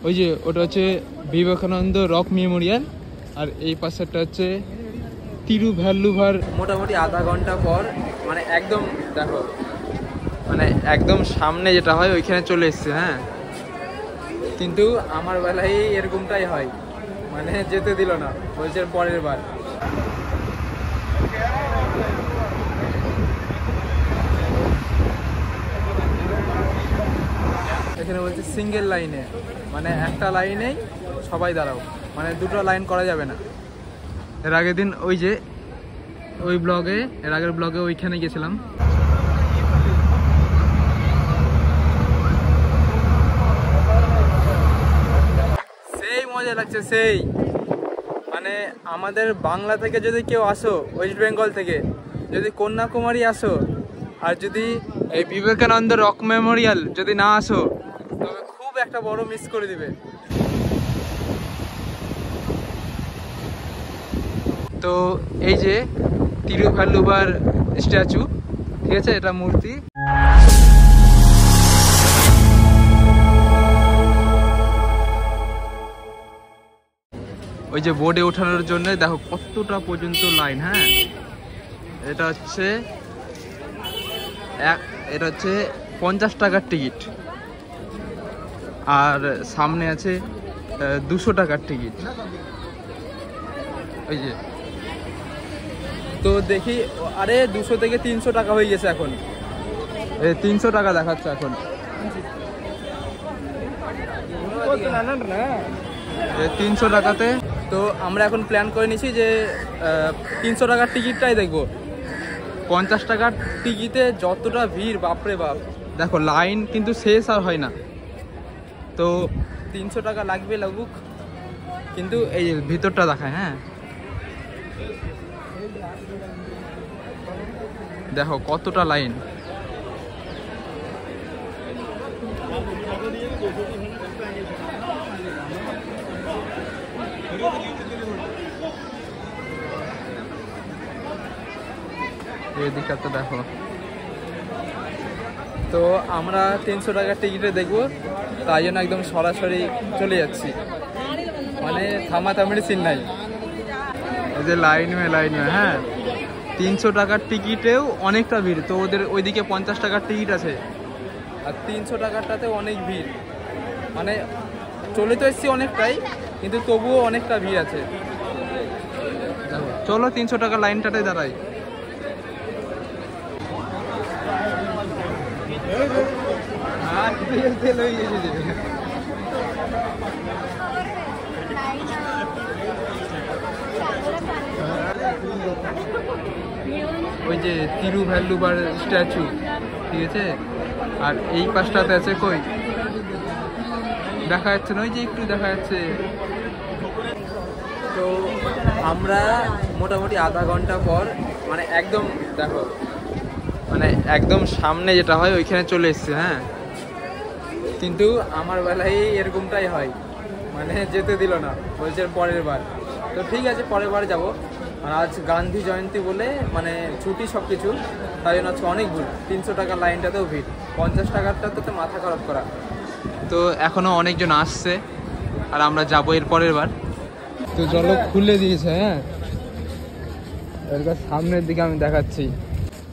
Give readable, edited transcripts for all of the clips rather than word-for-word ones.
ওই যে ওটা হচ্ছে বিবেকানন্দ রক মেমোরিয়াল, আর এই পাশেরটা হচ্ছে তিরুভাল্লুভার। মোটামুটি আধা ঘন্টা পর মানে একদম দেখো, মানে একদম সামনে যেটা হয় ওইখানে চলে এসছে। হ্যাঁ, কিন্তু আমার বেলায় এরকমটাই হয়, মানে যেতে দিল না, বলছে পরের বার। এখানে বলছে সিঙ্গেল লাইনে, মানে একটা লাইনেই সবাই দাঁড়াও, মানে দুটো লাইন করা যাবে না। এর আগের দিন ওই যে ওই ব্লগে, এর আগের ব্লগে ওইখানে গেছিলাম। সেই মজা লাগছে, সেই মানে আমাদের বাংলা থেকে যদি কেউ আসো, ওয়েস্ট বেঙ্গল থেকে যদি কন্যাকুমারী আসো, আর যদি এই বিবেকানন্দ রক মেমোরিয়াল যদি না আসো, তবে খুব একটা বড় মিস করে দিবে। তো এই যে তিরুভাল্লুভার স্ট্যাচু, ঠিক আছে, এটা মূর্তি। ওই যে বোর্ডে ওঠানোর জন্য দেখো কতটা পর্যন্ত লাইন। হ্যাঁ, এটা হচ্ছে 50 টাকার টিকিট, আর সামনে আছে 200 টাকার টিকিট। ওই যে তো দেখি, আরে 200 থেকে 300 টাকা হয়ে গেছে এখন, 300 টাকা দেখাচ্ছে এখন। 300 টাকাতে তো আমরা এখন প্ল্যান করে নিছি যে 300 টাকার টিকিটটাই দেখবো। 50 টাকার টিকিটে যতটা ভিড়, বাপরে বাপ, দেখো লাইন কিন্তু শেষ আর হয় না। তো 300 টাকা লাগবে, লাগুক, কিন্তু এই ভিতরটা দেখায়। হ্যাঁ, দেখো কতটা লাইন। এই দিকটা তো দেখো। তো আমরা 300 টাকার টিকিটে দেখবো, তাই জন্য একদম সরাসরি চলে যাচ্ছি, মানে থামাথামির সিন নাই। এই যে লাইন में লাইন में। হ্যাঁ, 300 টাকার টিকিটেও অনেকটা ভিড়। তো ওদের ওইদিকে 50 টাকার টিকিট আছে, আর 300 টাকারটাতেও অনেক ভিড়, মানে চলে তো এসছি অনেকটাই, কিন্তু তবুও অনেকটা ভিড় আছে। চলো 300 টাকা লাইনটাতে দাঁড়াই। ওই যে তিরুভাল্লুভার স্ট্যাচু, ঠিক আছে, আর এই পাশটাতে আছে কই দেখা যাচ্ছে না, ওই যে একটু দেখা যাচ্ছে। তো আমরা মোটামুটি আধা ঘন্টা পর মানে একদম দেখো, মানে একদম সামনে যেটা হয় ওইখানে চলে এসছে। হ্যাঁ, কিন্তু আমার বেলায় এরকমটাই হয়, মানে যেতে দিল না, বলছে পরের বার। তো ঠিক আছে, পরের বার যাবো। আর আজ গান্ধী জয়ন্তী বলে মানে ছুটি সব কিছু, তাই জন্য আজকে অনেক ভিড়। 300 টাকার লাইনটাতেও ভিড়, 50 টাকারটা তো মাথা খারাপ করা। তো এখনও অনেকজন আসছে, আর আমরা যাবো এর পরের বার। তো চলো খুলে দিয়েছে। হ্যাঁ, এর সামনের দিকে আমি দেখাচ্ছি।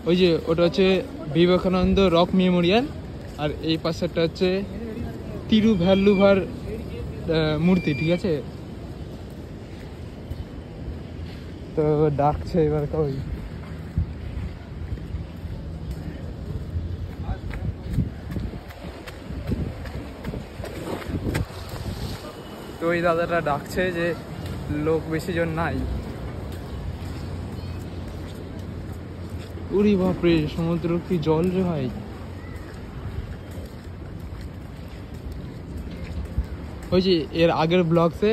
ওই যে ওটা হচ্ছে বিবেকানন্দ রক মেমোরিয়াল, আর এই পাশেরটা হচ্ছে তিরুভাল্লুভার মূর্তি, ঠিক আছে। তো ডাকছে এবার কই, তো ওই দাদাটা ডাকছে যে লোক বেশি জন নাই। উরি বাপরে, সমুদ্র কি জল রে ভাই। ওই যে এর আগের ব্লগসে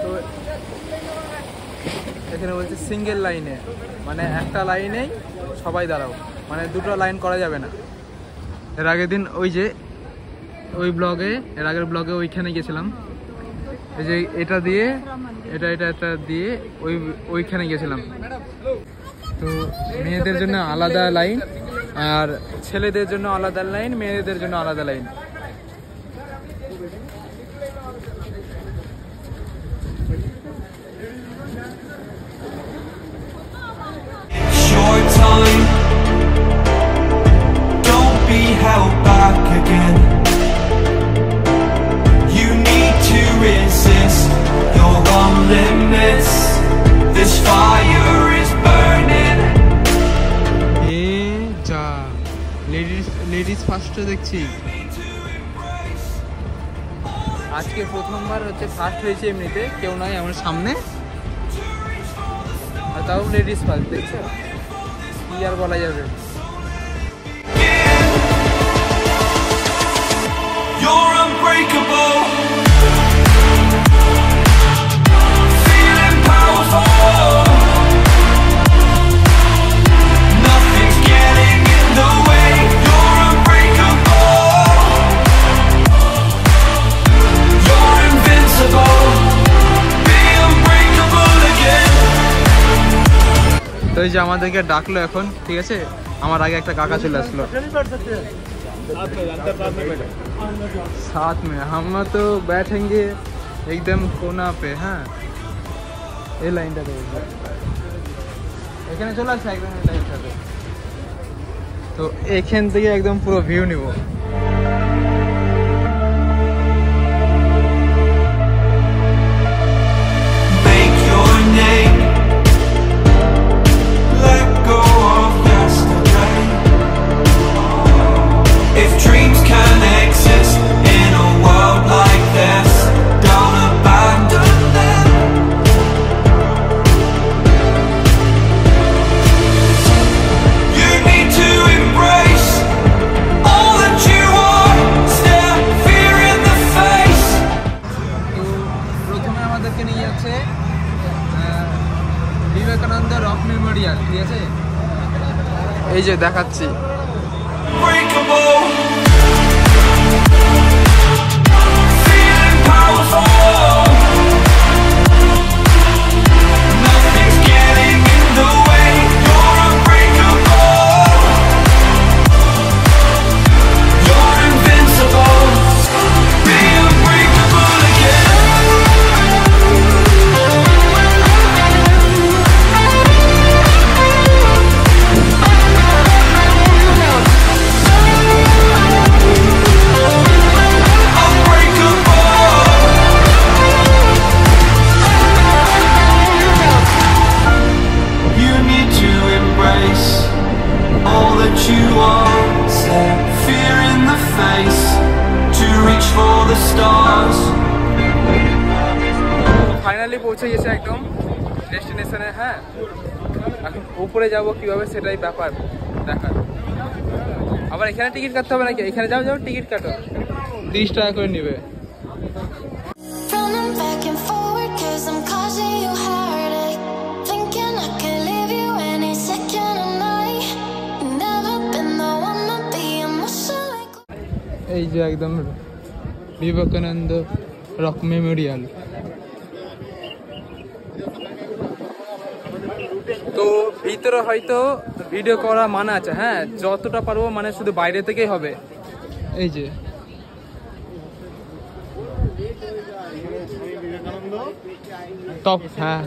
তো এখানে বলছে সিঙ্গেল লাইনে, মানে একটা লাইনেই সবাই দাঁড়াও, মানে দুটো লাইন করা যাবে না। এর আগের দিন ওই যে ওই ব্লগে, এর আগের ব্লগে ওইখানে গেছিলাম। এই যে এটা দিয়ে এটা দিয়ে ওইখানে গেছিলাম। তো মেয়েদের জন্য আলাদা লাইন, আর ছেলেদের জন্য আলাদা লাইন, মেয়েদের জন্য আলাদা line. Held back again. You need to resist. You're on limits. This fire is burning. যা লেডিস ফার্স্ট দেখছি আজকে প্রথমবার হচ্ছে, ফার্স্ট হয়েছে এমনিতে, কেউ নয় আমার সামনে, আর তাও লেডিস ফার্স্ট দেখছো, কি আর বলা যাবে। You're unbreakable. Feeling powerful. Nothing's getting in the way. You're unbreakable. You're invincible. Be unbreakable again. তো এই যে আমাদেরকে ডাকলো এখন, ঠিক আছে, আমার আগে একটা কাকা চলে আসলো। साथ में हम तो बैठेंगे एकदम कोना पे। हाँ ये लाइनটা দেখো, এখানে চলে আসছে একদম এই লাইনটাতে। তো এখান থেকে একদম পুরো ভিউ নিব। Make your name. Let go of yesterday. If dreams can exist in a world like this, don't abandon them. You need to embrace all that you are. Stare fear in the face. তো প্রথমে আমাদেরকে নিয়ে যাচ্ছে Vivekananda rock Memorial, ঠিক আছে, এই যে দেখাচ্ছি। Unbreakable. Feeling powerful. Nothing's getting in the way. You're unbreakable. You're invincible. Be unbreakable again. All that you are, stare fear in the face, to reach for the stars. Finally পৌঁছে গেছে একদম ডেস্টিনেশনে। হ্যাঁ, এখন উপরে যাব কিভাবে সেটাই ব্যাপার দেখার। আবার এখানে টিকিট কাটতে হবে নাকি? এখানে যাও যাও টিকিট কাটো, 30 টাকা করে নেবে। এই যে একদম বিবেকানন্দ রক মেমোরিয়াল। তো ভিতরে হয়তো ভিডিও করা মানা আছে, হ্যাঁ, যতটা পারবো, মানে শুধু বাইরে থেকেই হবে। এই যে টপ, হ্যাঁ,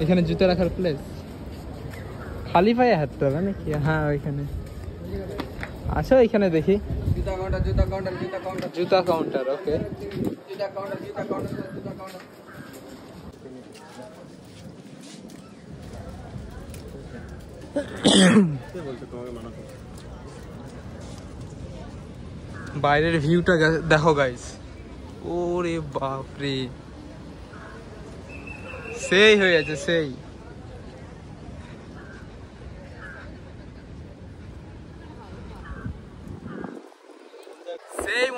এখানে জুতো রাখার প্লেস, খালি পায়ে হাঁটতে হবে নাকি? হ্যাঁ ওইখানে আচ্ছা, এখানে দেখি জুতা কাউন্টার। ওকে, বাইরের ভিউটা দেখো গাইস, ওরে বাপরে, সেই হয়ে আছে, সেই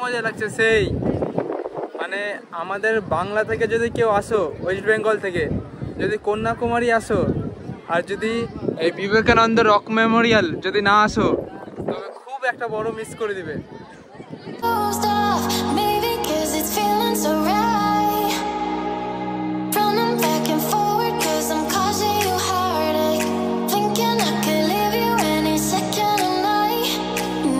মজা লাগছে, সেই মানে আমাদের বাংলা থেকে যদি কেউ আসো, ওয়েস্ট বেঙ্গল থেকে যদি কন্যাকুমারী আসো, আর যদি এই বিবেকানন্দ রক মেমোরিয়াল যদি না আসো, তবে খুব একটা বড় মিস করে দিবে। running back and forward 'cause I'm causing you heartache. Thinking I could leave you any second of night.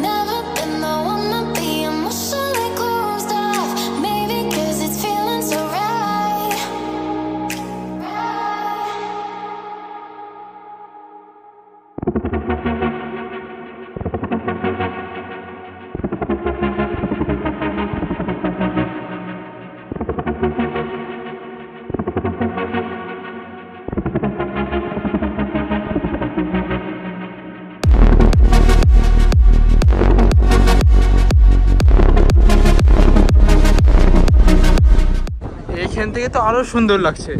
Never been the one to be emotionally closed off. Maybe 'cause it's feeling so right. এখান থেকে তো আরো সুন্দর লাগছে।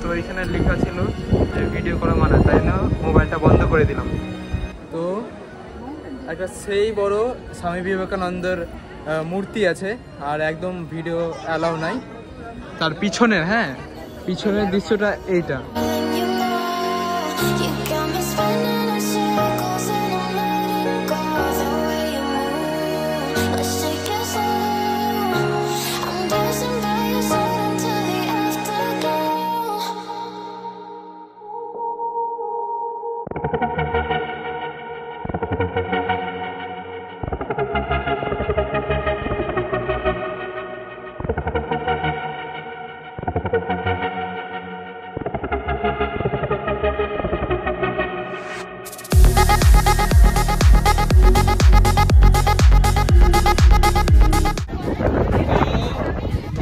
তো এখানে লেখা ছিল যে ভিডিও করা মানা, তাই না মোবাইলটা বন্ধ করে দিলাম। তো একটা সেই বড় স্বামী বিবেকানন্দের মূর্তি আছে, আর একদম ভিডিও অ্যালাউ নাই। তার পিছনের, হ্যাঁ পিছনের দৃশ্যটা এইটা। You got me spinning in circles and I'm letting go. The way you move, let's take it slow. I'm dancing by your side until the afterglow.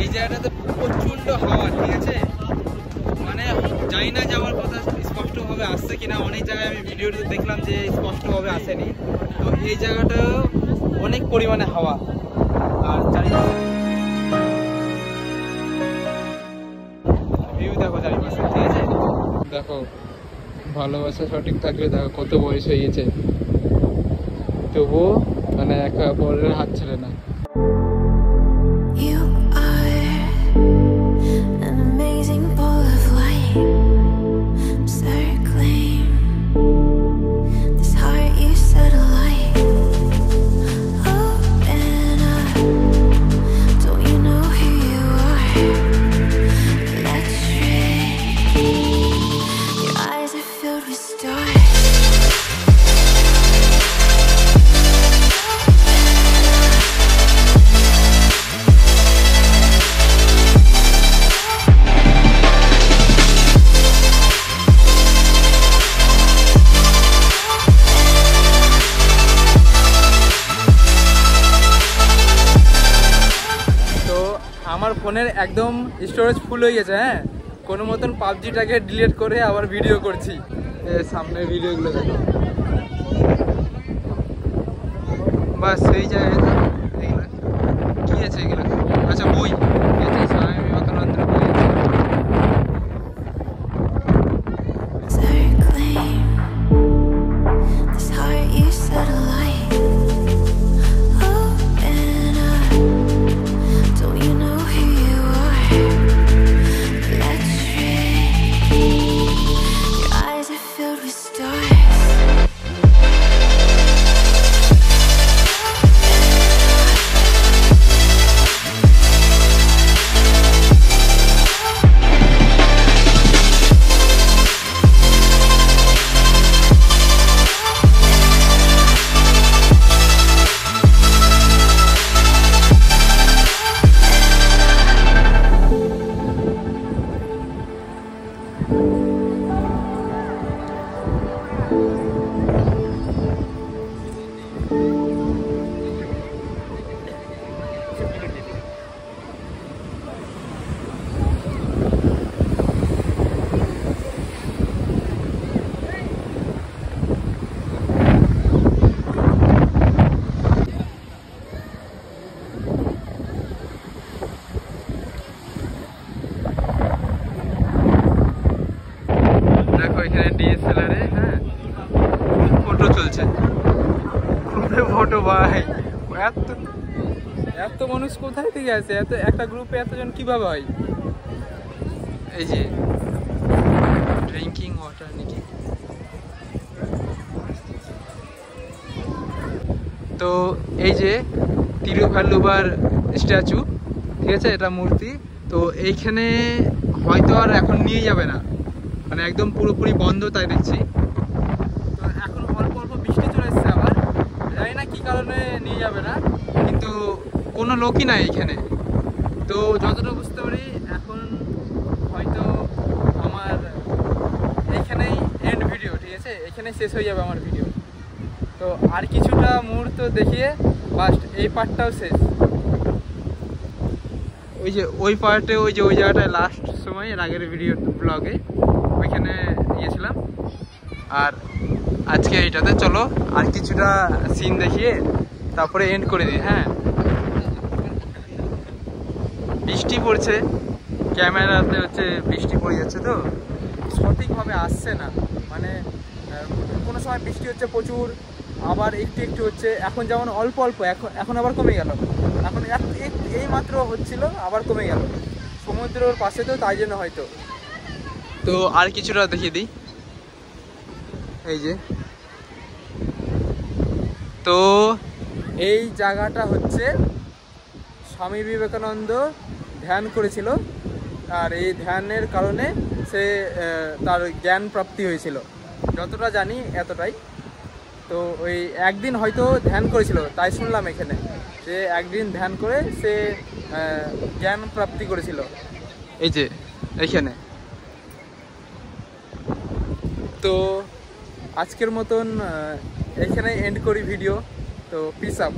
এই জায়গাটাতে প্রচন্ড হাওয়া, ঠিক আছে, মানে জানি না যে আমার কথা স্পষ্টভাবে আসছে কিনা। অনেক জায়গায় আমি ভিডিওতে দেখলাম যে স্পষ্টভাবে আসেনি। তো এই জায়গাটা অনেক পরিমাণে হাওয়া, আর চারিপাশে ভিউ দেখো চারিপাশে, ঠিক আছে। দেখো ভালোবাসা সঠিক থাকলে দেখো কত বয়স হয়ে গেছে, তবুও মানে একা পরের হাত ছেড়ে না। You are an amazing ball of light, circling this heart you set alight. Open up, don't you know who you are? Electric, your eyes are filled with stars. আমার ফোনের একদম স্টোরেজ ফুল হয়ে গেছে, হ্যাঁ কোনো মতন পাবজিটাকে ডিলিট করে আবার ভিডিও করছি। সামনের ভিডিওগুলো দেখো, বাস সেই জায়গায় এগুলো কি আছে, এগুলো আচ্ছা বই, স্বামী বিবেকানন্দের বই আছে। Circling this heart you set alight. Open up, don't you know who you are? Electric, your eyes are filled with stars. এত এত মানুষ কোথায় থেকে আসে? এত একটা গ্রুপে এতজন কিভাবে হয়? এই যে ড্রিঙ্কিং ওয়াটার নাকি। তো এই যে তিরুভাল্লুভার স্ট্যাচু, ঠিক আছে, এটা মূর্তি। তো এইখানে হয়তো আর এখন নিয়ে যাবে না, মানে একদম পুরোপুরি বন্ধ তাই দেখছি। তো এখন অল্প অল্প বৃষ্টি চলে এসছে, আবার জানি না কি কারণে নিয়ে যাবে না, কিন্তু কোনো লোকই নাই এখানে। তো যতটা বুঝতে পারি এখন হয়তো আমার এইখানেই এন্ড ভিডিও, ঠিক আছে, এখানে শেষ হয়ে যাবে আমার ভিডিও। তো আর কিছুটা মুহূর্ত দেখিয়ে বাস এই পার্টটাও শেষ। ওই যে ওই পার্টে ওই যে ওই জায়গাটায় লাস্ট সময় এর আগের ভিডিও ব্লগে ওইখানে গিয়েছিলাম, আর আজকে এইটাতে চলো আর কিছুটা সিন দেখিয়ে তারপরে এন্ড করে দিই। হ্যাঁ, বৃষ্টি পড়ছে, ক্যামেরাতে হচ্ছে বৃষ্টি পড়ে যাচ্ছে, তো সঠিকভাবে আসছে না, মানে কোনো সময় বৃষ্টি হচ্ছে প্রচুর, আবার একটু একটু হচ্ছে। এখন যেমন অল্প অল্প, এখন আবার কমে গেল, এখন এই মাত্র হচ্ছিল আবার কমে গেল, সমুদ্রের পাশে তো তাই জন্য হয়তো। তো আর কিছুটা দেখিয়ে দিই, এই যে। তো এই জায়গাটা হচ্ছে স্বামী বিবেকানন্দ ধ্যান করেছিল, আর এই ধ্যানের কারণে সে তার জ্ঞান প্রাপ্তি হয়েছিল, যতটা জানি এতটাই। তো ওই একদিন হয়তো ধ্যান করেছিল, তাই শুনলাম এখানে যে একদিন ধ্যান করে সে জ্ঞান প্রাপ্তি করেছিল, এই যে এইখানে। তো আজকের মতন এখানে এন্ড করি ভিডিও। তো পিস আপ।